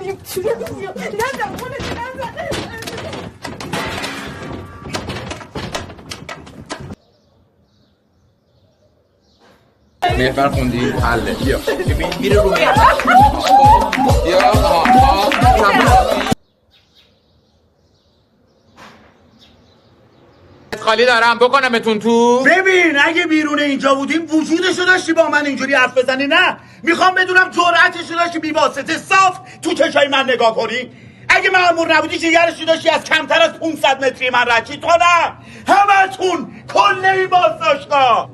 بودیم تلویزیون نزن خودت نزن. محور خوندی؟ حله بیا ببین میره رو محور بیا خالی دارم بکنمتون تو. ببین اگه بیرون اینجا بودیم وجودشو داشتی با من اینجوری حرف بزنی؟ نه میخوام بدونم جرأتشو داشتی بی واسطه صاف تو چشای من نگاه کنی؟ اگه مأمور نبودی جگرشو داشتی از کمتر از 500 متری من رد چی؟ تو نه همتون کل این بازداشتگاه.